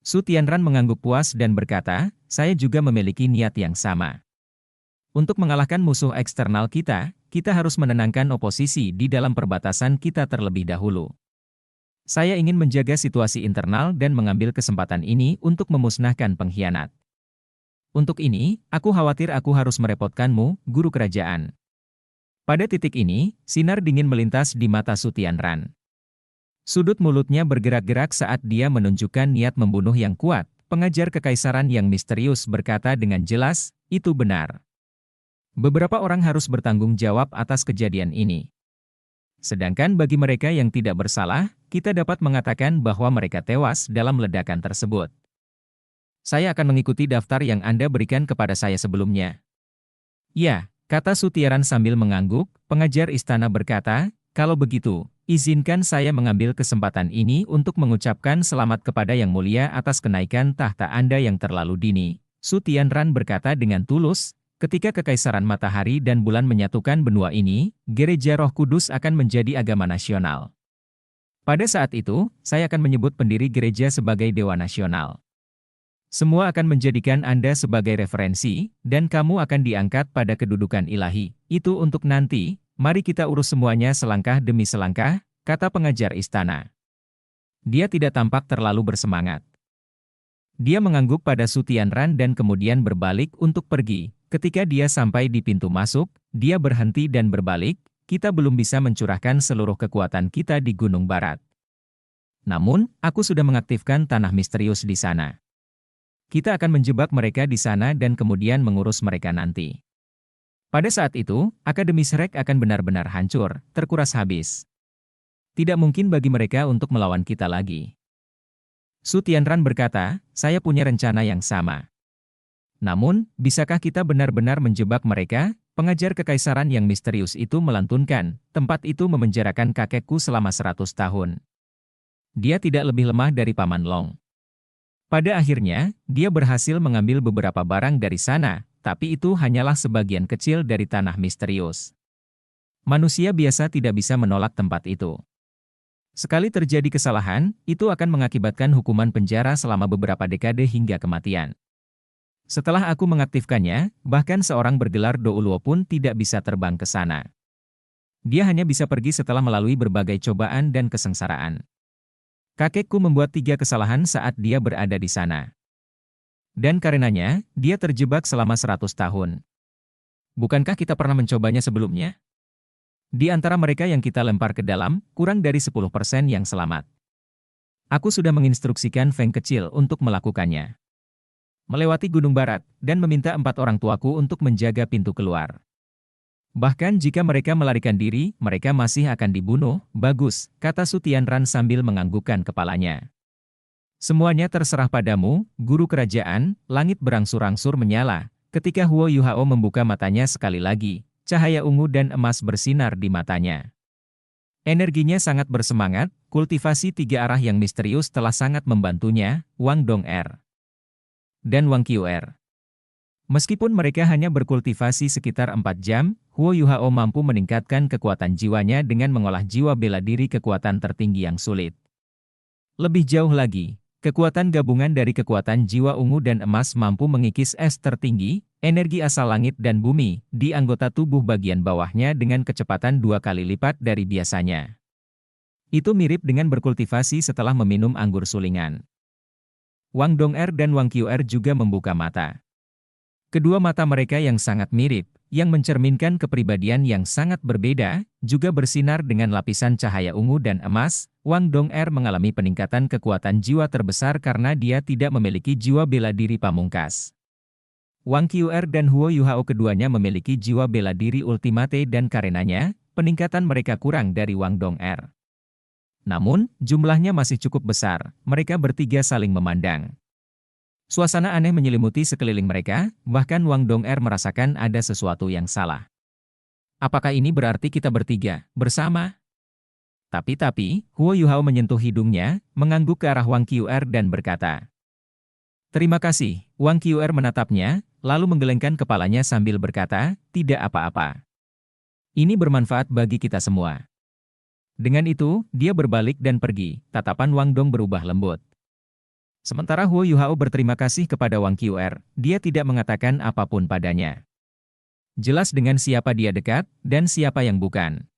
Su Tianran mengangguk puas dan berkata, saya juga memiliki niat yang sama. Untuk mengalahkan musuh eksternal kita, kita harus menenangkan oposisi di dalam perbatasan kita terlebih dahulu. Saya ingin menjaga situasi internal dan mengambil kesempatan ini untuk memusnahkan pengkhianat. Untuk ini, aku khawatir aku harus merepotkanmu, guru kerajaan. Pada titik ini, sinar dingin melintas di mata Su Tianran. Sudut mulutnya bergerak-gerak saat dia menunjukkan niat membunuh yang kuat. Pengajar kekaisaran yang misterius berkata dengan jelas, itu benar. Beberapa orang harus bertanggung jawab atas kejadian ini. Sedangkan bagi mereka yang tidak bersalah, kita dapat mengatakan bahwa mereka tewas dalam ledakan tersebut. Saya akan mengikuti daftar yang Anda berikan kepada saya sebelumnya. Ya, kata Su Tianran sambil mengangguk. Pengajar istana berkata, kalau begitu, izinkan saya mengambil kesempatan ini untuk mengucapkan selamat kepada Yang Mulia atas kenaikan tahta Anda yang terlalu dini. Su Tianran berkata dengan tulus, ketika Kekaisaran Matahari dan Bulan menyatukan benua ini, Gereja Roh Kudus akan menjadi agama nasional. Pada saat itu, saya akan menyebut pendiri gereja sebagai Dewa Nasional. Semua akan menjadikan Anda sebagai referensi, dan kamu akan diangkat pada kedudukan ilahi. Itu untuk nanti. Mari kita urus semuanya selangkah demi selangkah, kata pengajar istana. Dia tidak tampak terlalu bersemangat. Dia mengangguk pada Su Tianran dan kemudian berbalik untuk pergi. Ketika dia sampai di pintu masuk, dia berhenti dan berbalik. Kita belum bisa mencurahkan seluruh kekuatan kita di Gunung Barat. Namun, aku sudah mengaktifkan tanah misterius di sana. Kita akan menjebak mereka di sana dan kemudian mengurus mereka nanti. Pada saat itu, Akademi Shrek akan benar-benar hancur, terkuras habis. Tidak mungkin bagi mereka untuk melawan kita lagi. Su Tianran berkata, saya punya rencana yang sama. Namun, bisakah kita benar-benar menjebak mereka? Pengajar kekaisaran yang misterius itu melantunkan, tempat itu memenjarakan kakekku selama 100 tahun. Dia tidak lebih lemah dari Paman Long. Pada akhirnya, dia berhasil mengambil beberapa barang dari sana, tapi itu hanyalah sebagian kecil dari tanah misterius. Manusia biasa tidak bisa menolak tempat itu. Sekali terjadi kesalahan, itu akan mengakibatkan hukuman penjara selama beberapa dekade hingga kematian. Setelah aku mengaktifkannya, bahkan seorang bergelar Douluo pun tidak bisa terbang ke sana. Dia hanya bisa pergi setelah melalui berbagai cobaan dan kesengsaraan. Kakekku membuat 3 kesalahan saat dia berada di sana. Dan karenanya, dia terjebak selama 100 tahun. Bukankah kita pernah mencobanya sebelumnya? Di antara mereka yang kita lempar ke dalam, kurang dari 10% yang selamat. Aku sudah menginstruksikan Feng kecil untuk melakukannya. Melewati Gunung Barat, dan meminta 4 orang tuaku untuk menjaga pintu keluar. Bahkan jika mereka melarikan diri, mereka masih akan dibunuh. Bagus, kata Su Tianran sambil menganggukkan kepalanya. Semuanya terserah padamu, guru kerajaan. Langit berangsur-angsur menyala. Ketika Huo Yuhao membuka matanya sekali lagi, cahaya ungu dan emas bersinar di matanya. Energinya sangat bersemangat, kultivasi 3 arah yang misterius telah sangat membantunya, Wang Dong'er dan Wang Qiu'er. Meskipun mereka hanya berkultivasi sekitar 4 jam, Huo Yuhao mampu meningkatkan kekuatan jiwanya dengan mengolah jiwa bela diri kekuatan tertinggi yang sulit. Lebih jauh lagi, kekuatan gabungan dari kekuatan jiwa ungu dan emas mampu mengikis es tertinggi, energi asal langit dan bumi, di anggota tubuh bagian bawahnya dengan kecepatan 2 kali lipat dari biasanya. Itu mirip dengan berkultivasi setelah meminum anggur sulingan. Wang Dong'er dan Wang Qiu'er juga membuka mata. Kedua mata mereka yang sangat mirip, yang mencerminkan kepribadian yang sangat berbeda, juga bersinar dengan lapisan cahaya ungu dan emas. Wang Dong'er mengalami peningkatan kekuatan jiwa terbesar karena dia tidak memiliki jiwa bela diri pamungkas. Wang Qiu'er dan Huo Yuhao keduanya memiliki jiwa bela diri ultimate dan karenanya, peningkatan mereka kurang dari Wang Dong'er. Namun, jumlahnya masih cukup besar, mereka bertiga saling memandang. Suasana aneh menyelimuti sekeliling mereka, bahkan Wang Dong'er merasakan ada sesuatu yang salah. Apakah ini berarti kita bertiga, bersama? Tapi, Huo Yuhao menyentuh hidungnya, mengangguk ke arah Wang Qiu'er dan berkata, terima kasih. Wang Qiu'er menatapnya, lalu menggelengkan kepalanya sambil berkata, tidak apa-apa. Ini bermanfaat bagi kita semua. Dengan itu, dia berbalik dan pergi, tatapan Wang Dong berubah lembut. Sementara Huo Yuhao berterima kasih kepada Wang Qr, dia tidak mengatakan apapun padanya. Jelas dengan siapa dia dekat, dan siapa yang bukan.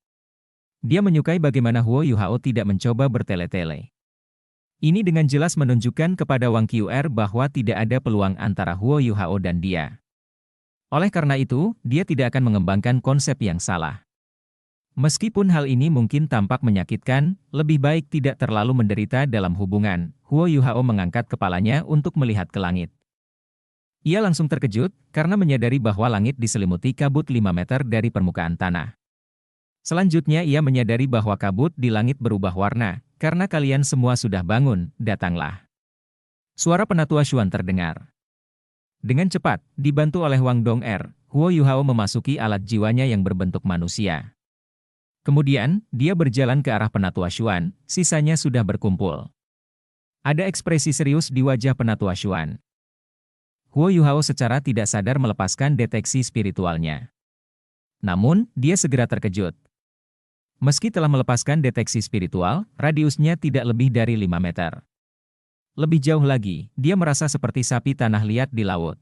Dia menyukai bagaimana Huo Yuhao tidak mencoba bertele-tele. Ini dengan jelas menunjukkan kepada Wang Qr bahwa tidak ada peluang antara Huo Yuhao dan dia. Oleh karena itu, dia tidak akan mengembangkan konsep yang salah. Meskipun hal ini mungkin tampak menyakitkan, lebih baik tidak terlalu menderita dalam hubungan. Huo Yuhao mengangkat kepalanya untuk melihat ke langit. Ia langsung terkejut, karena menyadari bahwa langit diselimuti kabut 5 meter dari permukaan tanah. Selanjutnya ia menyadari bahwa kabut di langit berubah warna, karena kalian semua sudah bangun, datanglah. Suara penatua Xuan terdengar. Dengan cepat, dibantu oleh Wang Dong'er, Huo Yuhao memasuki alat jiwanya yang berbentuk manusia. Kemudian, dia berjalan ke arah penatua Xuan, sisanya sudah berkumpul. Ada ekspresi serius di wajah penatua Xuan. Huo Yuhao secara tidak sadar melepaskan deteksi spiritualnya. Namun, dia segera terkejut. Meski telah melepaskan deteksi spiritual, radiusnya tidak lebih dari 5 meter. Lebih jauh lagi, dia merasa seperti sapi tanah liat di laut.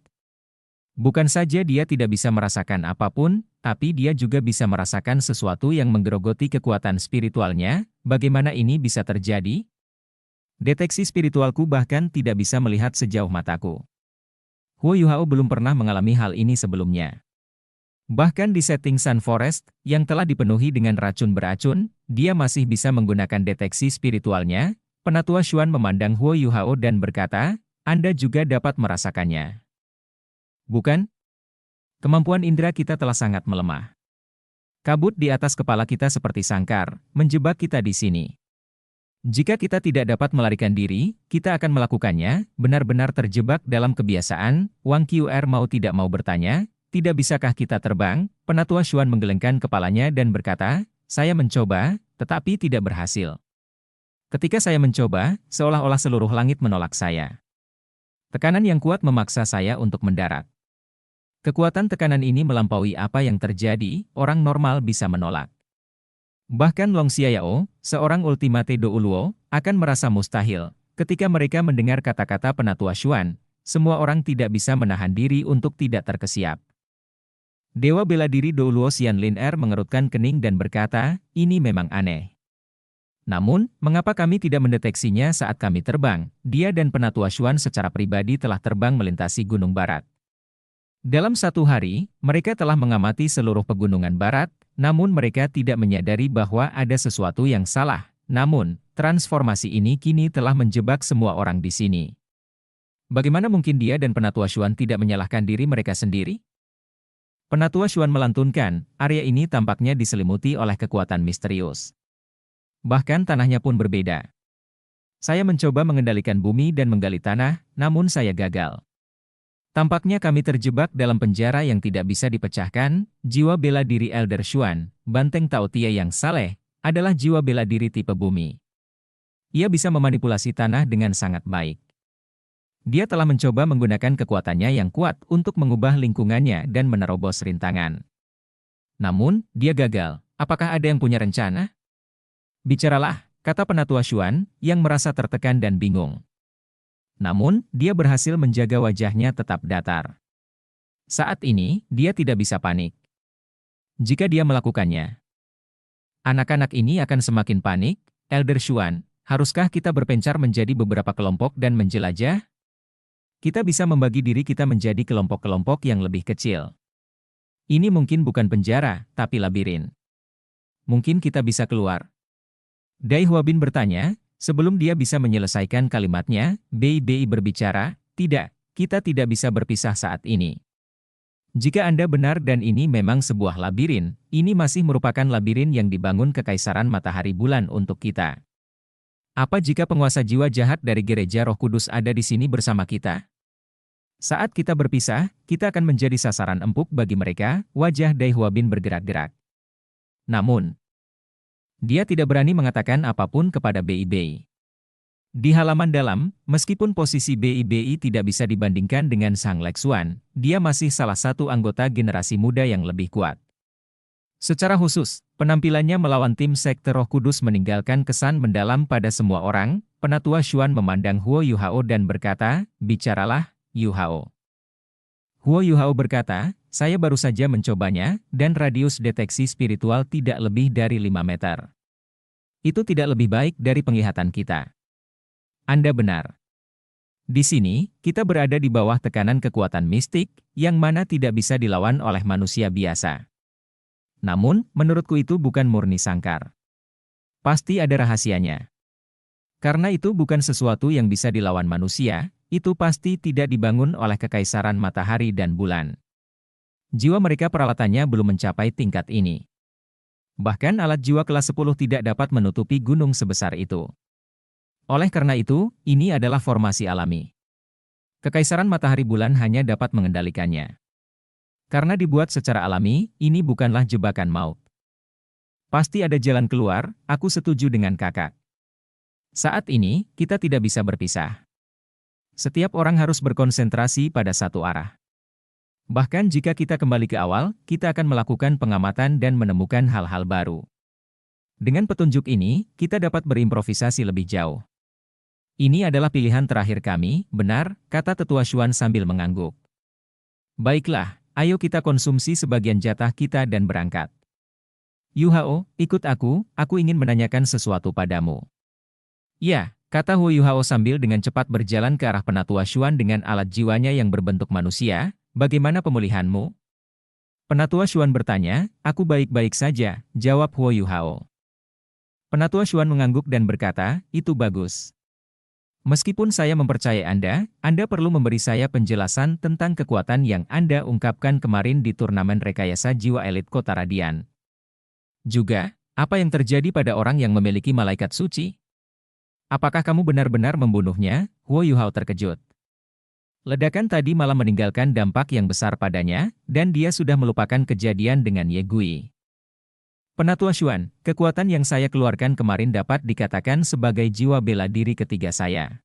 Bukan saja dia tidak bisa merasakan apapun, tapi dia juga bisa merasakan sesuatu yang menggerogoti kekuatan spiritualnya. Bagaimana ini bisa terjadi? Deteksi spiritualku bahkan tidak bisa melihat sejauh mataku. Huo Yuhao belum pernah mengalami hal ini sebelumnya. Bahkan di setting Sun Forest, yang telah dipenuhi dengan racun beracun, dia masih bisa menggunakan deteksi spiritualnya. Penatua Xuan memandang Huo Yuhao dan berkata, Anda juga dapat merasakannya. Bukan? Kemampuan indera kita telah sangat melemah. Kabut di atas kepala kita seperti sangkar, menjebak kita di sini. Jika kita tidak dapat melarikan diri, kita akan melakukannya, benar-benar terjebak dalam kebiasaan. Wang Qr mau tidak mau bertanya, tidak bisakah kita terbang? Penatua Xuan menggelengkan kepalanya dan berkata, saya mencoba, tetapi tidak berhasil. Ketika saya mencoba, seolah-olah seluruh langit menolak saya. Tekanan yang kuat memaksa saya untuk mendarat. Kekuatan tekanan ini melampaui apa yang terjadi, orang normal bisa menolak. Bahkan Long Xiaoyao, seorang ultimate Douluo, akan merasa mustahil. Ketika mereka mendengar kata-kata penatua Xuan, semua orang tidak bisa menahan diri untuk tidak terkesiap. Dewa bela diri Douluo Xian Lin Er mengerutkan kening dan berkata, ini memang aneh. Namun, mengapa kami tidak mendeteksinya saat kami terbang? Dia dan penatua Xuan secara pribadi telah terbang melintasi Gunung Barat. Dalam satu hari, mereka telah mengamati seluruh pegunungan barat, namun mereka tidak menyadari bahwa ada sesuatu yang salah. Namun, transformasi ini kini telah menjebak semua orang di sini. Bagaimana mungkin dia dan penatua Xuan tidak menyalahkan diri mereka sendiri? Penatua Xuan melantunkan, area ini tampaknya diselimuti oleh kekuatan misterius. Bahkan tanahnya pun berbeda. Saya mencoba mengendalikan bumi dan menggali tanah, namun saya gagal. Tampaknya kami terjebak dalam penjara yang tidak bisa dipecahkan. Jiwa bela diri Elder Xuan, Banteng Tao Tia yang saleh, adalah jiwa bela diri tipe bumi. Ia bisa memanipulasi tanah dengan sangat baik. Dia telah mencoba menggunakan kekuatannya yang kuat untuk mengubah lingkungannya dan menerobos rintangan. Namun, dia gagal. Apakah ada yang punya rencana? Bicaralah, kata penatua Xuan, yang merasa tertekan dan bingung. Namun, dia berhasil menjaga wajahnya tetap datar. Saat ini, dia tidak bisa panik. Jika dia melakukannya, anak-anak ini akan semakin panik. Elder Xuan, haruskah kita berpencar menjadi beberapa kelompok dan menjelajah? Kita bisa membagi diri kita menjadi kelompok-kelompok yang lebih kecil. Ini mungkin bukan penjara, tapi labirin. Mungkin kita bisa keluar. Dai Huabin bertanya, sebelum dia bisa menyelesaikan kalimatnya, Bei berbicara, tidak, kita tidak bisa berpisah saat ini. Jika Anda benar dan ini memang sebuah labirin, ini masih merupakan labirin yang dibangun Kekaisaran Matahari Bulan untuk kita. Apa jika penguasa jiwa jahat dari Gereja Roh Kudus ada di sini bersama kita? Saat kita berpisah, kita akan menjadi sasaran empuk bagi mereka. Wajah Dai Huabin bergerak-gerak. Namun, dia tidak berani mengatakan apapun kepada Bei. Di halaman dalam, meskipun posisi Bei tidak bisa dibandingkan dengan Sang Lexuan, dia masih salah satu anggota generasi muda yang lebih kuat. Secara khusus, penampilannya melawan tim sekte Roh Kudus meninggalkan kesan mendalam pada semua orang. Penatua Xuan memandang Huo Yuhao dan berkata, "Bicaralah, Yuhao." Huo Yuhao berkata, "Saya baru saja mencobanya, dan radius deteksi spiritual tidak lebih dari 5 meter. Itu tidak lebih baik dari penglihatan kita." Anda benar. Di sini, kita berada di bawah tekanan kekuatan mistik, yang mana tidak bisa dilawan oleh manusia biasa. Namun, menurutku itu bukan murni sangkar. Pasti ada rahasianya. Karena itu bukan sesuatu yang bisa dilawan manusia, itu pasti tidak dibangun oleh kekaisaran matahari dan bulan. Jiwa mereka peralatannya belum mencapai tingkat ini. Bahkan alat jiwa kelas 10 tidak dapat menutupi gunung sebesar itu. Oleh karena itu, ini adalah formasi alami. Kekaisaran matahari bulan hanya dapat mengendalikannya. Karena dibuat secara alami, ini bukanlah jebakan maut. Pasti ada jalan keluar, aku setuju dengan kakak. Saat ini, kita tidak bisa berpisah. Setiap orang harus berkonsentrasi pada satu arah. Bahkan jika kita kembali ke awal, kita akan melakukan pengamatan dan menemukan hal-hal baru. Dengan petunjuk ini, kita dapat berimprovisasi lebih jauh. Ini adalah pilihan terakhir kami, benar, kata Tetua Xuan sambil mengangguk. Baiklah, ayo kita konsumsi sebagian jatah kita dan berangkat. Yuhao, ikut aku ingin menanyakan sesuatu padamu. Ya, kata Huo Yuhao sambil dengan cepat berjalan ke arah Penatua Xuan dengan alat jiwanya yang berbentuk manusia. Bagaimana pemulihanmu? Penatua Xuan bertanya. Aku baik-baik saja, jawab Huo Yuhao. Penatua Xuan mengangguk dan berkata, itu bagus. Meskipun saya mempercayai Anda perlu memberi saya penjelasan tentang kekuatan yang Anda ungkapkan kemarin di turnamen rekayasa jiwa elit Kota Radian. Juga, apa yang terjadi pada orang yang memiliki malaikat suci? Apakah kamu benar-benar membunuhnya? Huo Yuhao terkejut. Ledakan tadi malah meninggalkan dampak yang besar padanya, dan dia sudah melupakan kejadian dengan Ye Gui. Penatua Xuan, kekuatan yang saya keluarkan kemarin dapat dikatakan sebagai jiwa bela diri ketiga saya.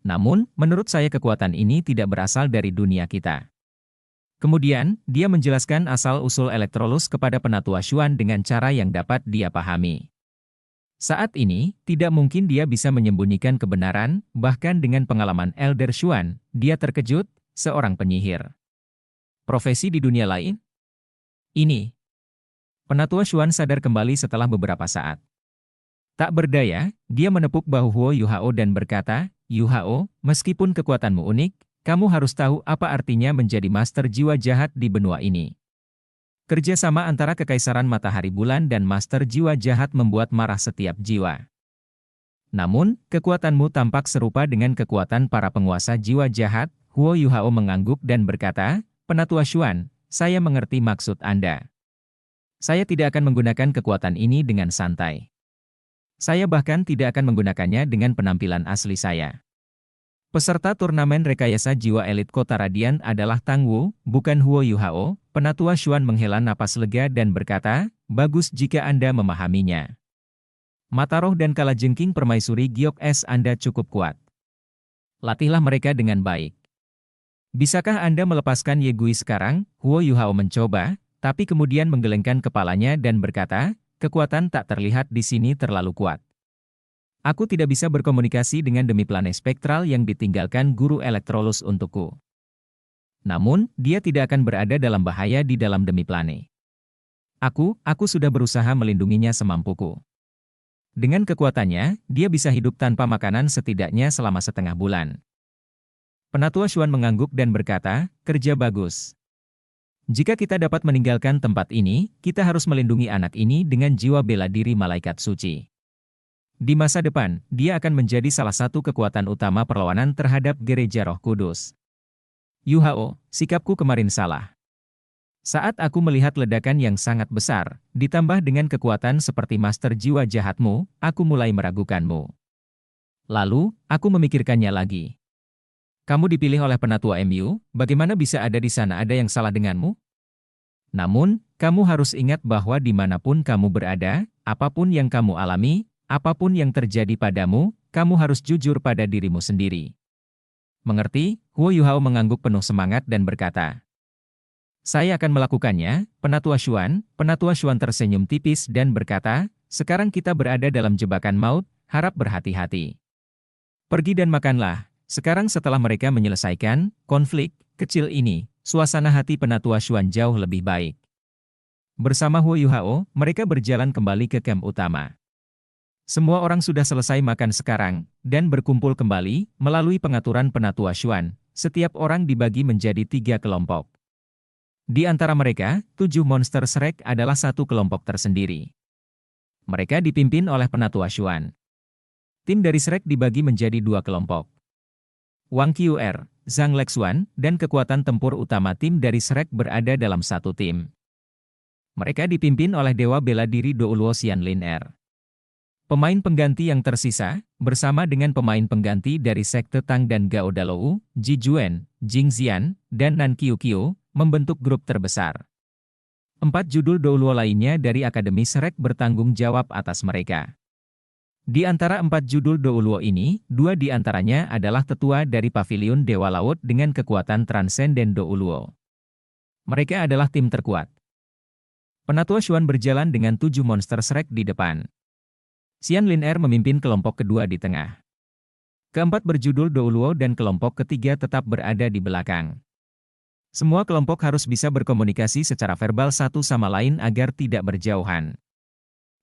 Namun, menurut saya kekuatan ini tidak berasal dari dunia kita. Kemudian, dia menjelaskan asal-usul Elektrolus kepada Penatua Xuan dengan cara yang dapat dia pahami. Saat ini, tidak mungkin dia bisa menyembunyikan kebenaran, bahkan dengan pengalaman Elder Xuan, dia terkejut, seorang penyihir. Profesi di dunia lain? Ini. Penatua Xuan sadar kembali setelah beberapa saat. Tak berdaya, dia menepuk bahu Huo Yuhao dan berkata, Yuhao, meskipun kekuatanmu unik, kamu harus tahu apa artinya menjadi master jiwa jahat di benua ini. Kerjasama antara Kekaisaran Matahari Bulan dan Master Jiwa Jahat membuat marah setiap jiwa. Namun, kekuatanmu tampak serupa dengan kekuatan para penguasa jiwa jahat. Huo Yuhao mengangguk dan berkata, Penatua Xuan, saya mengerti maksud Anda. Saya tidak akan menggunakan kekuatan ini dengan santai. Saya bahkan tidak akan menggunakannya dengan penampilan asli saya. Peserta turnamen rekayasa jiwa elit Kota Radian adalah Tang Wu, bukan Huo Yuhao. Penatua Xuan menghela napas lega dan berkata, bagus jika Anda memahaminya. Mata roh dan kalajengking permaisuri Giok S Anda cukup kuat. Latihlah mereka dengan baik. Bisakah Anda melepaskan Ye Gui sekarang? Huo Yuhao mencoba, tapi kemudian menggelengkan kepalanya dan berkata, kekuatan tak terlihat di sini terlalu kuat. Aku tidak bisa berkomunikasi dengan demi planet spektral yang ditinggalkan guru Elektrolus untukku. Namun, dia tidak akan berada dalam bahaya di dalam demi planet. Aku sudah berusaha melindunginya semampuku. Dengan kekuatannya, dia bisa hidup tanpa makanan setidaknya selama setengah bulan. Penatua Xuan mengangguk dan berkata, kerja bagus. Jika kita dapat meninggalkan tempat ini, kita harus melindungi anak ini dengan jiwa bela diri malaikat suci. Di masa depan, dia akan menjadi salah satu kekuatan utama perlawanan terhadap gereja Roh Kudus. Yuhao, sikapku kemarin salah. Saat aku melihat ledakan yang sangat besar, ditambah dengan kekuatan seperti master jiwa jahatmu, aku mulai meragukanmu. Lalu, aku memikirkannya lagi. Kamu dipilih oleh penatua MU, bagaimana bisa ada di sana ada yang salah denganmu? Namun, kamu harus ingat bahwa dimanapun kamu berada, apapun yang kamu alami, apapun yang terjadi padamu, kamu harus jujur pada dirimu sendiri. Mengerti? Huo Yuhao mengangguk penuh semangat dan berkata. Saya akan melakukannya, Penatua Xuan. Penatua Xuan tersenyum tipis dan berkata, sekarang kita berada dalam jebakan maut, harap berhati-hati. Pergi dan makanlah. Sekarang setelah mereka menyelesaikan konflik kecil ini, suasana hati Penatua Xuan jauh lebih baik. Bersama Huo Yuhao, mereka berjalan kembali ke kamp utama. Semua orang sudah selesai makan sekarang, dan berkumpul kembali, melalui pengaturan Penatua Xuan. Setiap orang dibagi menjadi 3 kelompok. Di antara mereka, 7 monster Shrek adalah satu kelompok tersendiri. Mereka dipimpin oleh Penatua Xuan. Tim dari Shrek dibagi menjadi 2 kelompok. Wang Qr, Zhang Lexuan, dan kekuatan tempur utama tim dari Shrek berada dalam satu tim. Mereka dipimpin oleh Dewa Bela Diri Douluo Xianlin R. Pemain pengganti yang tersisa, bersama dengan pemain pengganti dari Sekte Tang dan Gao Dalou, Ji Juan, Jing Xian, dan Nan Qiuqiu, membentuk grup terbesar. 4 judul Douluo lainnya dari Akademi Shrek bertanggung jawab atas mereka. Di antara 4 judul Douluo ini, 2 di antaranya adalah tetua dari Paviliun Dewa Laut dengan kekuatan transenden Douluo. Mereka adalah tim terkuat. Penatua Xuan berjalan dengan 7 monster Shrek di depan. Xianlin R memimpin kelompok kedua di tengah. Keempat berjudul Douluo dan kelompok ketiga tetap berada di belakang. Semua kelompok harus bisa berkomunikasi secara verbal satu sama lain agar tidak berjauhan.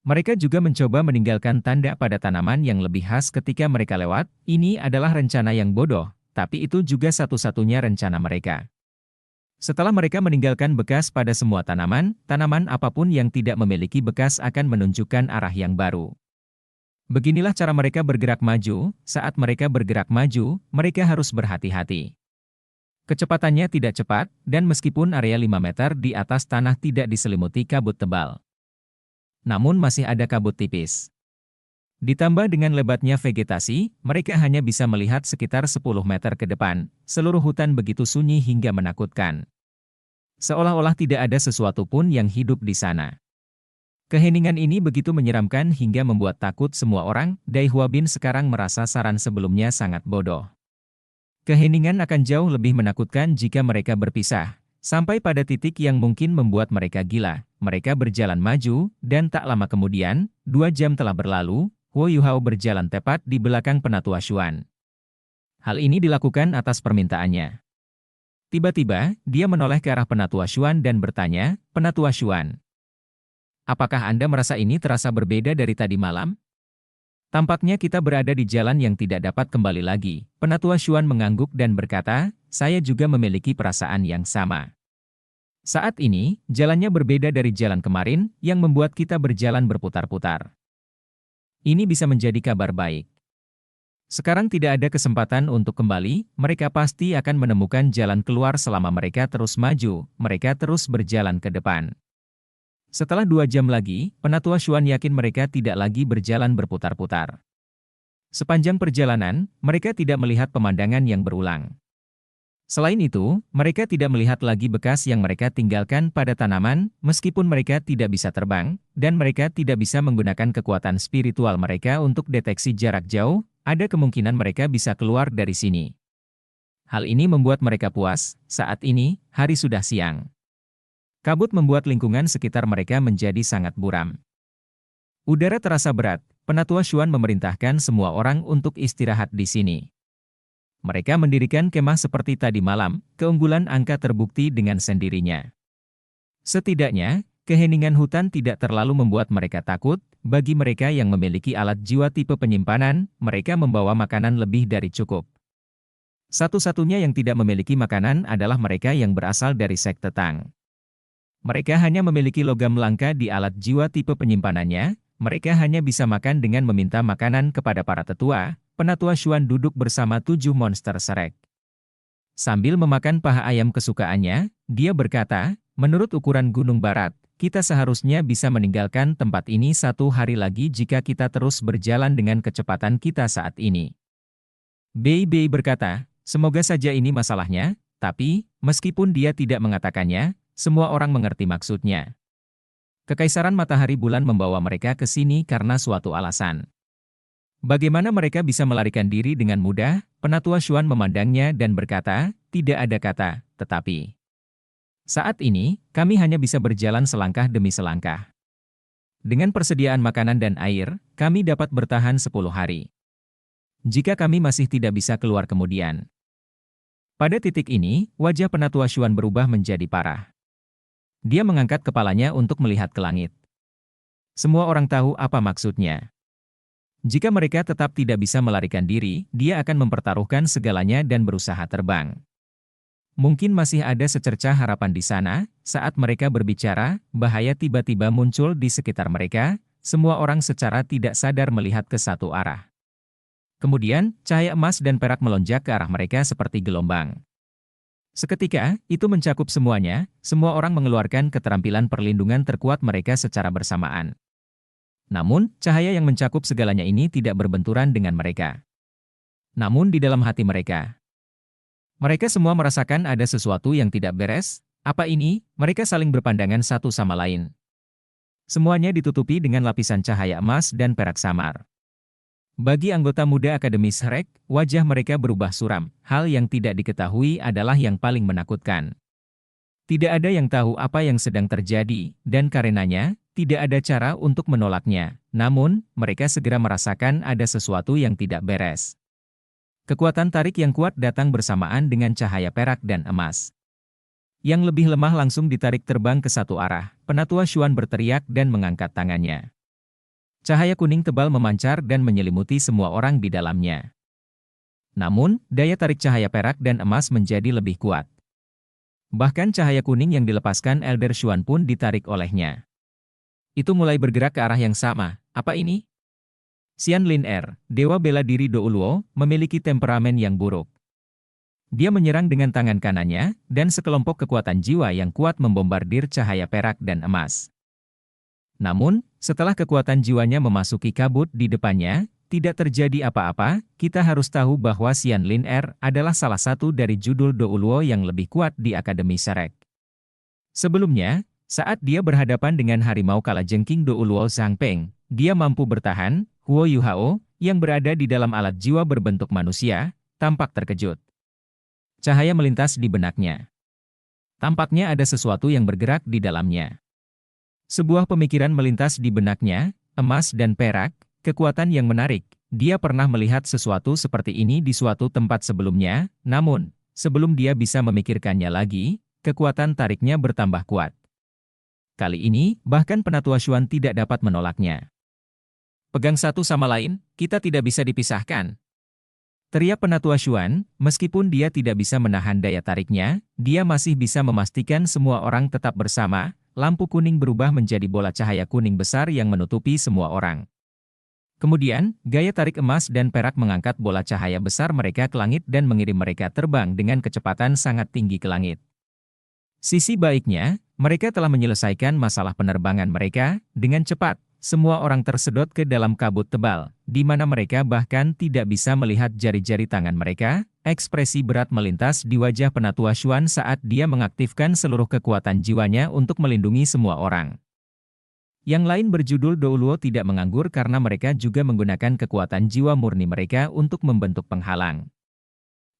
Mereka juga mencoba meninggalkan tanda pada tanaman yang lebih khas ketika mereka lewat. Ini adalah rencana yang bodoh, tapi itu juga satu-satunya rencana mereka. Setelah mereka meninggalkan bekas pada semua tanaman, tanaman apapun yang tidak memiliki bekas akan menunjukkan arah yang baru. Beginilah cara mereka bergerak maju. Saat mereka bergerak maju, mereka harus berhati-hati. Kecepatannya tidak cepat, dan meskipun area 5 meter di atas tanah tidak diselimuti kabut tebal, namun masih ada kabut tipis. Ditambah dengan lebatnya vegetasi, mereka hanya bisa melihat sekitar 10 meter ke depan. Seluruh hutan begitu sunyi hingga menakutkan. Seolah-olah tidak ada sesuatu pun yang hidup di sana. Keheningan ini begitu menyeramkan hingga membuat takut semua orang. Dai Huabin sekarang merasa saran sebelumnya sangat bodoh. Keheningan akan jauh lebih menakutkan jika mereka berpisah. Sampai pada titik yang mungkin membuat mereka gila. Mereka berjalan maju, dan tak lama kemudian, 2 jam telah berlalu, Huo Yuhao berjalan tepat di belakang Penatua Xuan. Hal ini dilakukan atas permintaannya. Tiba-tiba, dia menoleh ke arah Penatua Xuan dan bertanya, Penatua Xuan, apakah Anda merasa ini terasa berbeda dari tadi malam? Tampaknya kita berada di jalan yang tidak dapat kembali lagi. Penatua Xuan mengangguk dan berkata, saya juga memiliki perasaan yang sama. Saat ini, jalannya berbeda dari jalan kemarin, yang membuat kita berjalan berputar-putar. Ini bisa menjadi kabar baik. Sekarang tidak ada kesempatan untuk kembali, mereka pasti akan menemukan jalan keluar selama mereka terus maju, mereka terus berjalan ke depan. Setelah 2 jam lagi, Penatua Xuan yakin mereka tidak lagi berjalan berputar-putar. Sepanjang perjalanan, mereka tidak melihat pemandangan yang berulang. Selain itu, mereka tidak melihat lagi bekas yang mereka tinggalkan pada tanaman, meskipun mereka tidak bisa terbang, dan mereka tidak bisa menggunakan kekuatan spiritual mereka untuk deteksi jarak jauh, ada kemungkinan mereka bisa keluar dari sini. Hal ini membuat mereka puas. Saat ini, hari sudah siang. Kabut membuat lingkungan sekitar mereka menjadi sangat buram. Udara terasa berat. Penatua Xuan memerintahkan semua orang untuk istirahat di sini. Mereka mendirikan kemah seperti tadi malam, keunggulan angka terbukti dengan sendirinya. Setidaknya, keheningan hutan tidak terlalu membuat mereka takut. Bagi mereka yang memiliki alat jiwa tipe penyimpanan, mereka membawa makanan lebih dari cukup. Satu-satunya yang tidak memiliki makanan adalah mereka yang berasal dari Sekte Tang. Mereka hanya memiliki logam langka di alat jiwa tipe penyimpanannya, mereka hanya bisa makan dengan meminta makanan kepada para tetua. Penatua Xuan duduk bersama 7 monster Shrek. Sambil memakan paha ayam kesukaannya, dia berkata, menurut ukuran Gunung Barat, kita seharusnya bisa meninggalkan tempat ini 1 hari lagi jika kita terus berjalan dengan kecepatan kita saat ini. Bei Bei berkata, semoga saja ini masalahnya, tapi, meskipun dia tidak mengatakannya, semua orang mengerti maksudnya. Kekaisaran Matahari Bulan membawa mereka ke sini karena suatu alasan. Bagaimana mereka bisa melarikan diri dengan mudah? Penatua Xuan memandangnya dan berkata, tidak ada kata, tetapi. Saat ini, kami hanya bisa berjalan selangkah demi selangkah. Dengan persediaan makanan dan air, kami dapat bertahan 10 hari. Jika kami masih tidak bisa keluar kemudian. Pada titik ini, wajah Penatua Xuan berubah menjadi parah. Dia mengangkat kepalanya untuk melihat ke langit. Semua orang tahu apa maksudnya. Jika mereka tetap tidak bisa melarikan diri, dia akan mempertaruhkan segalanya dan berusaha terbang. Mungkin masih ada secercah harapan di sana, saat mereka berbicara, bahaya tiba-tiba muncul di sekitar mereka, semua orang secara tidak sadar melihat ke satu arah. Kemudian, cahaya emas dan perak melonjak ke arah mereka seperti gelombang. Seketika, itu mencakup semuanya, semua orang mengeluarkan keterampilan perlindungan terkuat mereka secara bersamaan. Namun, cahaya yang mencakup segalanya ini tidak berbenturan dengan mereka. Namun di dalam hati mereka, mereka semua merasakan ada sesuatu yang tidak beres. Apa ini? Mereka saling berpandangan satu sama lain. Semuanya ditutupi dengan lapisan cahaya emas dan perak samar. Bagi anggota muda Akademi Shrek, wajah mereka berubah suram. Hal yang tidak diketahui adalah yang paling menakutkan. Tidak ada yang tahu apa yang sedang terjadi, dan karenanya, tidak ada cara untuk menolaknya. Namun, mereka segera merasakan ada sesuatu yang tidak beres. Kekuatan tarik yang kuat datang bersamaan dengan cahaya perak dan emas. Yang lebih lemah langsung ditarik terbang ke satu arah. Penatua Xuan berteriak dan mengangkat tangannya. Cahaya kuning tebal memancar dan menyelimuti semua orang di dalamnya. Namun, daya tarik cahaya perak dan emas menjadi lebih kuat. Bahkan cahaya kuning yang dilepaskan Elder Xuan pun ditarik olehnya. Itu mulai bergerak ke arah yang sama. Apa ini? Xian Lin Er, dewa bela diri Douluo, memiliki temperamen yang buruk. Dia menyerang dengan tangan kanannya, dan sekelompok kekuatan jiwa yang kuat membombardir cahaya perak dan emas. Namun, setelah kekuatan jiwanya memasuki kabut di depannya, tidak terjadi apa-apa. Kita harus tahu bahwa Xian Lin Er adalah salah satu dari judul Douluo yang lebih kuat di Akademi Shrek. Sebelumnya, saat dia berhadapan dengan harimau kalajengking Douluo Zhangpeng, dia mampu bertahan. Huo Yuhao, yang berada di dalam alat jiwa berbentuk manusia, tampak terkejut. Cahaya melintas di benaknya. Tampaknya ada sesuatu yang bergerak di dalamnya. Sebuah pemikiran melintas di benaknya, emas dan perak, kekuatan yang menarik. Dia pernah melihat sesuatu seperti ini di suatu tempat sebelumnya, namun, sebelum dia bisa memikirkannya lagi, kekuatan tariknya bertambah kuat. Kali ini, bahkan Penatua Xuan tidak dapat menolaknya. Pegang satu sama lain, kita tidak bisa dipisahkan. Teriak Penatua Xuan, meskipun dia tidak bisa menahan daya tariknya, dia masih bisa memastikan semua orang tetap bersama. Lampu kuning berubah menjadi bola cahaya kuning besar yang menutupi semua orang. Kemudian, gaya tarik emas dan perak mengangkat bola cahaya besar mereka ke langit dan mengirim mereka terbang dengan kecepatan sangat tinggi ke langit. Sisi baiknya, mereka telah menyelesaikan masalah penerbangan mereka dengan cepat. Semua orang tersedot ke dalam kabut tebal, di mana mereka bahkan tidak bisa melihat jari-jari tangan mereka. Ekspresi berat melintas di wajah Penatua Xuan saat dia mengaktifkan seluruh kekuatan jiwanya untuk melindungi semua orang. Yang lain berjudul Douluo tidak menganggur karena mereka juga menggunakan kekuatan jiwa murni mereka untuk membentuk penghalang.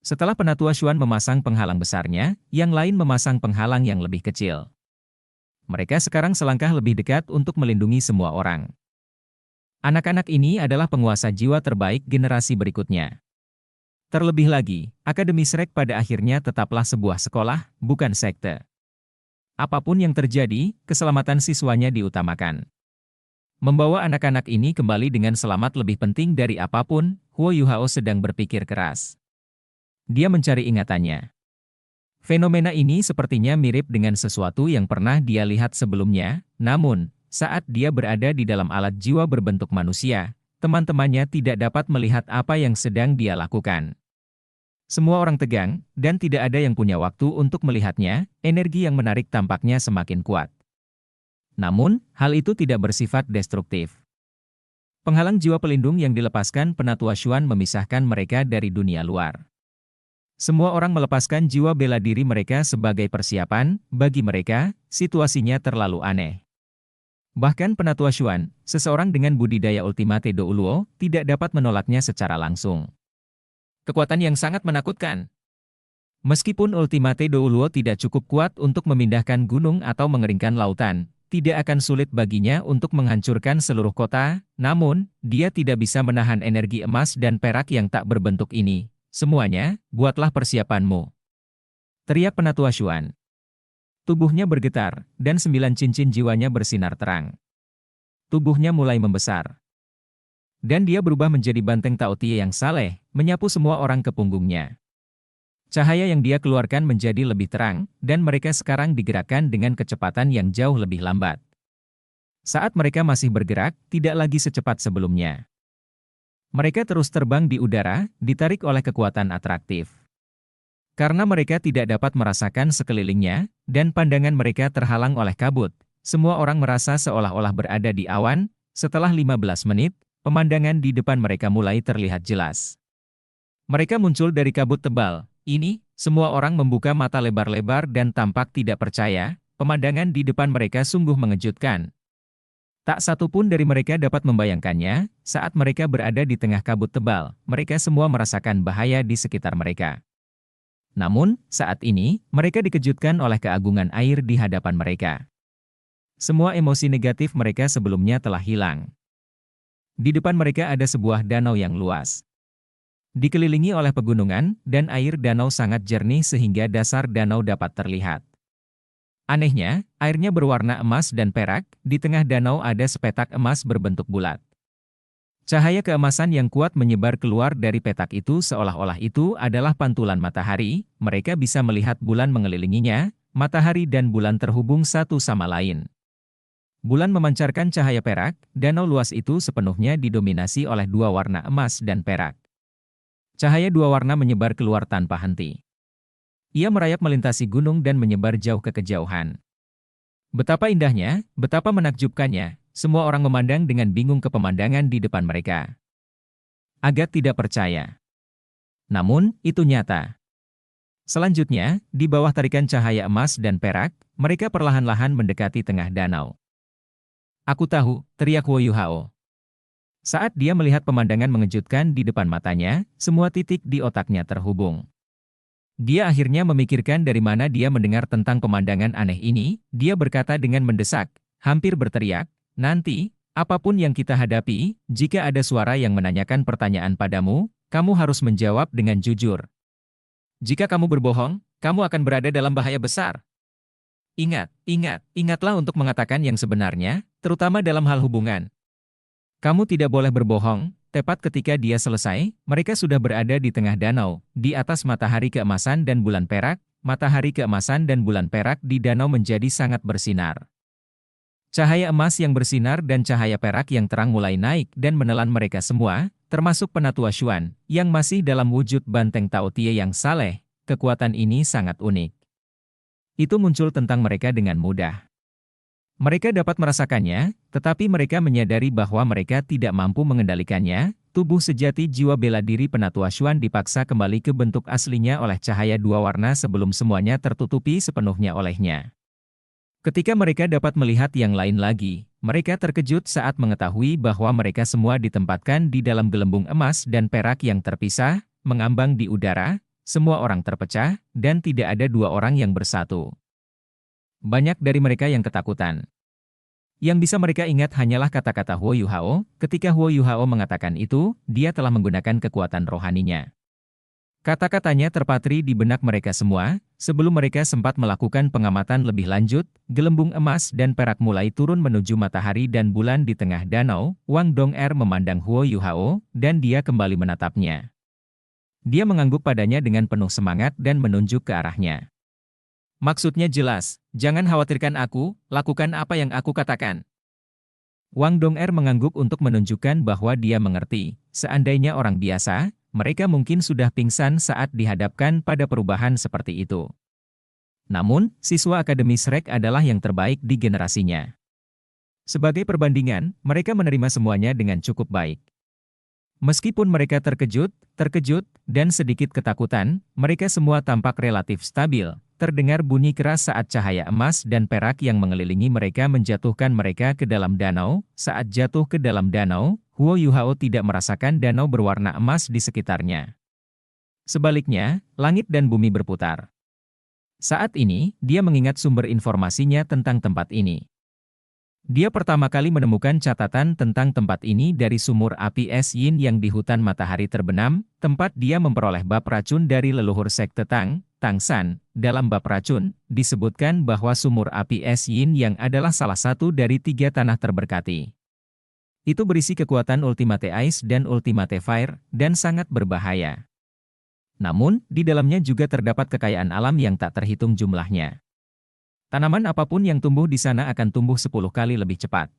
Setelah Penatua Xuan memasang penghalang besarnya, yang lain memasang penghalang yang lebih kecil. Mereka sekarang selangkah lebih dekat untuk melindungi semua orang. Anak-anak ini adalah penguasa jiwa terbaik generasi berikutnya. Terlebih lagi, Akademi Shrek pada akhirnya tetaplah sebuah sekolah, bukan sekte. Apapun yang terjadi, keselamatan siswanya diutamakan. Membawa anak-anak ini kembali dengan selamat lebih penting dari apapun. Huo Yuhao sedang berpikir keras. Dia mencari ingatannya. Fenomena ini sepertinya mirip dengan sesuatu yang pernah dia lihat sebelumnya, namun, saat dia berada di dalam alat jiwa berbentuk manusia, teman-temannya tidak dapat melihat apa yang sedang dia lakukan. Semua orang tegang, dan tidak ada yang punya waktu untuk melihatnya. Energi yang menarik tampaknya semakin kuat. Namun, hal itu tidak bersifat destruktif. Penghalang jiwa pelindung yang dilepaskan Penatua Xuan memisahkan mereka dari dunia luar. Semua orang melepaskan jiwa bela diri mereka sebagai persiapan. Bagi mereka, situasinya terlalu aneh. Bahkan Penatua Xuan, seseorang dengan budidaya ultimate Douluo, tidak dapat menolaknya secara langsung. Kekuatan yang sangat menakutkan. Meskipun Ultimate Douluo tidak cukup kuat untuk memindahkan gunung atau mengeringkan lautan, tidak akan sulit baginya untuk menghancurkan seluruh kota, namun, dia tidak bisa menahan energi emas dan perak yang tak berbentuk ini. Semuanya, buatlah persiapanmu. Teriak Penatua Xuan. Tubuhnya bergetar, dan 9 cincin jiwanya bersinar terang. Tubuhnya mulai membesar. Dan dia berubah menjadi banteng Tao Tie yang saleh, menyapu semua orang ke punggungnya. Cahaya yang dia keluarkan menjadi lebih terang, dan mereka sekarang digerakkan dengan kecepatan yang jauh lebih lambat. Saat mereka masih bergerak, tidak lagi secepat sebelumnya. Mereka terus terbang di udara, ditarik oleh kekuatan atraktif. Karena mereka tidak dapat merasakan sekelilingnya, dan pandangan mereka terhalang oleh kabut, semua orang merasa seolah-olah berada di awan. Setelah 15 menit, pemandangan di depan mereka mulai terlihat jelas. Mereka muncul dari kabut tebal. Ini, semua orang membuka mata lebar-lebar dan tampak tidak percaya, pemandangan di depan mereka sungguh mengejutkan. Tak satu pun dari mereka dapat membayangkannya, saat mereka berada di tengah kabut tebal, mereka semua merasakan bahaya di sekitar mereka. Namun, saat ini, mereka dikejutkan oleh keagungan air di hadapan mereka. Semua emosi negatif mereka sebelumnya telah hilang. Di depan mereka ada sebuah danau yang luas. Dikelilingi oleh pegunungan, dan air danau sangat jernih sehingga dasar danau dapat terlihat. Anehnya, airnya berwarna emas dan perak, di tengah danau ada sepetak emas berbentuk bulat. Cahaya keemasan yang kuat menyebar keluar dari petak itu seolah-olah itu adalah pantulan matahari, mereka bisa melihat bulan mengelilinginya, matahari dan bulan terhubung satu sama lain. Bulan memancarkan cahaya perak, danau luas itu sepenuhnya didominasi oleh dua warna emas dan perak. Cahaya dua warna menyebar keluar tanpa henti. Ia merayap melintasi gunung dan menyebar jauh ke kejauhan. Betapa indahnya, betapa menakjubkannya, semua orang memandang dengan bingung ke pemandangan di depan mereka. Agak tidak percaya. Namun, itu nyata. Selanjutnya, di bawah tarikan cahaya emas dan perak, mereka perlahan-lahan mendekati tengah danau. Aku tahu, teriak Wo Yuhao. Saat dia melihat pemandangan mengejutkan di depan matanya, semua titik di otaknya terhubung. Dia akhirnya memikirkan dari mana dia mendengar tentang pemandangan aneh ini, dia berkata dengan mendesak, hampir berteriak, nanti, apapun yang kita hadapi, jika ada suara yang menanyakan pertanyaan padamu, kamu harus menjawab dengan jujur. Jika kamu berbohong, kamu akan berada dalam bahaya besar. Ingatlah untuk mengatakan yang sebenarnya, terutama dalam hal hubungan. Kamu tidak boleh berbohong. Tepat ketika dia selesai, mereka sudah berada di tengah danau, di atas matahari keemasan dan bulan perak. Matahari keemasan dan bulan perak di danau menjadi sangat bersinar. Cahaya emas yang bersinar dan cahaya perak yang terang mulai naik dan menelan mereka semua, termasuk Penatua Xuan, yang masih dalam wujud banteng Tao Tie yang saleh. Kekuatan ini sangat unik. Itu muncul tentang mereka dengan mudah. Mereka dapat merasakannya, tetapi mereka menyadari bahwa mereka tidak mampu mengendalikannya. Tubuh sejati jiwa bela diri Penatua Xuan dipaksa kembali ke bentuk aslinya oleh cahaya dua warna sebelum semuanya tertutupi sepenuhnya olehnya. Ketika mereka dapat melihat yang lain lagi, mereka terkejut saat mengetahui bahwa mereka semua ditempatkan di dalam gelembung emas dan perak yang terpisah, mengambang di udara, semua orang terpecah, dan tidak ada dua orang yang bersatu. Banyak dari mereka yang ketakutan. Yang bisa mereka ingat hanyalah kata-kata Wo Yuhao. Ketika Wo Yuhao mengatakan itu, dia telah menggunakan kekuatan rohaninya. Kata-katanya terpatri di benak mereka semua. Sebelum mereka sempat melakukan pengamatan lebih lanjut, gelembung emas dan perak mulai turun menuju matahari dan bulan di tengah danau. Wang Dong'er memandang Wo Yuhao, dan dia kembali menatapnya. Dia mengangguk padanya dengan penuh semangat dan menunjuk ke arahnya. Maksudnya jelas, jangan khawatirkan aku, lakukan apa yang aku katakan. Wang Dong'er mengangguk untuk menunjukkan bahwa dia mengerti. Seandainya orang biasa, mereka mungkin sudah pingsan saat dihadapkan pada perubahan seperti itu. Namun, siswa Akademi Shrek adalah yang terbaik di generasinya. Sebagai perbandingan, mereka menerima semuanya dengan cukup baik. Meskipun mereka terkejut, dan sedikit ketakutan, mereka semua tampak relatif stabil. Terdengar bunyi keras saat cahaya emas dan perak yang mengelilingi mereka menjatuhkan mereka ke dalam danau. Saat jatuh ke dalam danau, Wo Yuhao tidak merasakan danau berwarna emas di sekitarnya. Sebaliknya, langit dan bumi berputar. Saat ini, dia mengingat sumber informasinya tentang tempat ini. Dia pertama kali menemukan catatan tentang tempat ini dari sumur api es Yin yang di hutan matahari terbenam, tempat dia memperoleh bab racun dari leluhur sekte Tang, Tangsan. Dalam bab racun, disebutkan bahwa sumur api es Yin yang adalah salah satu dari 3 tanah terberkati. Itu berisi kekuatan Ultimate Ice dan Ultimate Fire, dan sangat berbahaya. Namun, di dalamnya juga terdapat kekayaan alam yang tak terhitung jumlahnya. Tanaman apapun yang tumbuh di sana akan tumbuh 10 kali lebih cepat.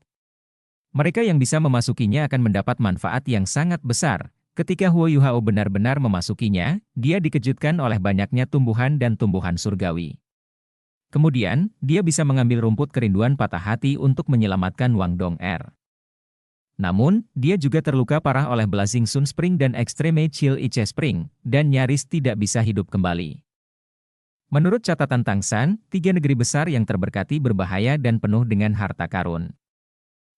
Mereka yang bisa memasukinya akan mendapat manfaat yang sangat besar. Ketika Huo Yuhao benar-benar memasukinya, dia dikejutkan oleh banyaknya tumbuhan dan tumbuhan surgawi. Kemudian, dia bisa mengambil rumput kerinduan patah hati untuk menyelamatkan Wang Dong-er. Namun, dia juga terluka parah oleh Blazing Sun Spring dan Extreme Chill Ice Spring, dan nyaris tidak bisa hidup kembali. Menurut catatan Tangsan, 3 negeri besar yang terberkati berbahaya dan penuh dengan harta karun.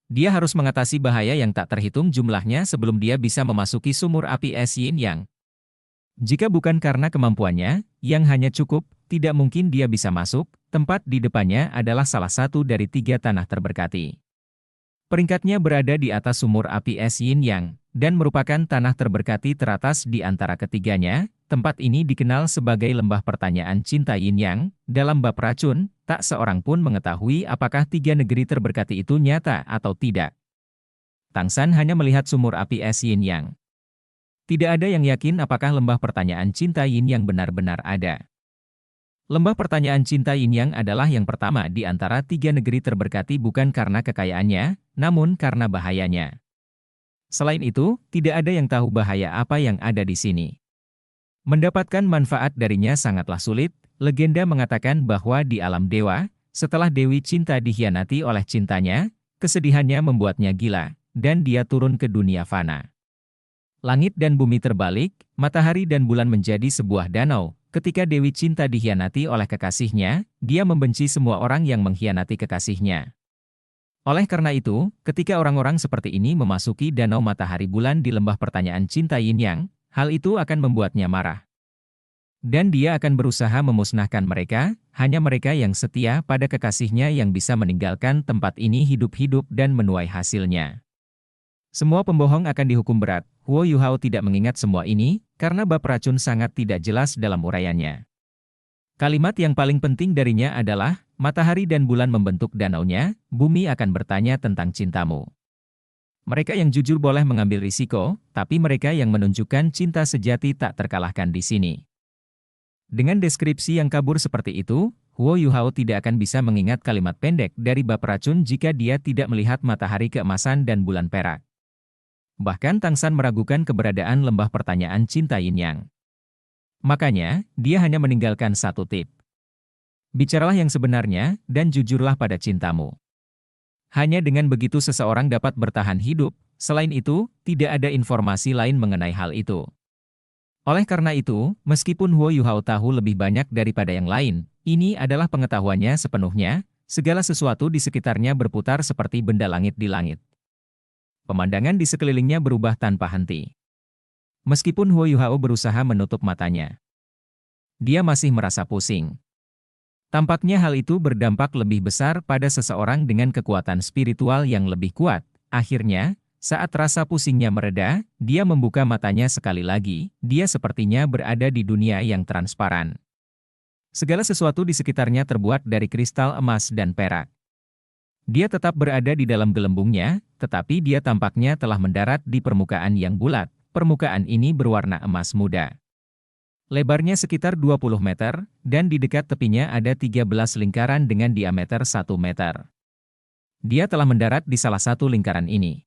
Dia harus mengatasi bahaya yang tak terhitung jumlahnya sebelum dia bisa memasuki sumur api es Yin Yang. Jika bukan karena kemampuannya, yang hanya cukup, tidak mungkin dia bisa masuk. Tempat di depannya adalah salah satu dari 3 tanah terberkati. Peringkatnya berada di atas sumur api es Yin Yang, dan merupakan tanah terberkati teratas di antara ketiganya. Tempat ini dikenal sebagai lembah pertanyaan cinta Yin Yang. Dalam bab racun, tak seorang pun mengetahui apakah 3 negeri terberkati itu nyata atau tidak. Tangsan hanya melihat sumur api es Yin Yang. Tidak ada yang yakin apakah lembah pertanyaan cinta Yin Yang benar-benar ada. Lembah pertanyaan cinta Yin Yang adalah yang pertama di antara 3 negeri terberkati bukan karena kekayaannya, namun karena bahayanya. Selain itu, tidak ada yang tahu bahaya apa yang ada di sini. Mendapatkan manfaat darinya sangatlah sulit. Legenda mengatakan bahwa di alam dewa, setelah Dewi Cinta dikhianati oleh cintanya, kesedihannya membuatnya gila, dan dia turun ke dunia fana. Langit dan bumi terbalik, matahari dan bulan menjadi sebuah danau. Ketika Dewi Cinta dikhianati oleh kekasihnya, dia membenci semua orang yang mengkhianati kekasihnya. Oleh karena itu, ketika orang-orang seperti ini memasuki danau matahari bulan di lembah pertanyaan cinta Yin Yang, hal itu akan membuatnya marah. Dan dia akan berusaha memusnahkan mereka, hanya mereka yang setia pada kekasihnya yang bisa meninggalkan tempat ini hidup-hidup dan menuai hasilnya. Semua pembohong akan dihukum berat. Huo Yuhao tidak mengingat semua ini, karena bab racun sangat tidak jelas dalam uraiannya. Kalimat yang paling penting darinya adalah, matahari dan bulan membentuk danaunya, bumi akan bertanya tentang cintamu. Mereka yang jujur boleh mengambil risiko, tapi mereka yang menunjukkan cinta sejati tak terkalahkan di sini. Dengan deskripsi yang kabur seperti itu, Huo Yuhao tidak akan bisa mengingat kalimat pendek dari bab racun jika dia tidak melihat matahari keemasan dan bulan perak. Bahkan Tangsan meragukan keberadaan lembah pertanyaan cinta Yin Yang. Makanya, dia hanya meninggalkan satu tip. Bicaralah yang sebenarnya, dan jujurlah pada cintamu. Hanya dengan begitu seseorang dapat bertahan hidup, selain itu, tidak ada informasi lain mengenai hal itu. Oleh karena itu, meskipun Huo Yuhao tahu lebih banyak daripada yang lain, ini adalah pengetahuannya sepenuhnya, segala sesuatu di sekitarnya berputar seperti benda langit di langit. Pemandangan di sekelilingnya berubah tanpa henti. Meskipun Huo Yuhao berusaha menutup matanya, dia masih merasa pusing. Tampaknya hal itu berdampak lebih besar pada seseorang dengan kekuatan spiritual yang lebih kuat. Akhirnya, saat rasa pusingnya mereda, dia membuka matanya sekali lagi. Dia sepertinya berada di dunia yang transparan. Segala sesuatu di sekitarnya terbuat dari kristal emas dan perak. Dia tetap berada di dalam gelembungnya, tetapi dia tampaknya telah mendarat di permukaan yang bulat. Permukaan ini berwarna emas muda. Lebarnya sekitar 20 meter, dan di dekat tepinya ada 13 lingkaran dengan diameter 1 meter. Dia telah mendarat di salah satu lingkaran ini.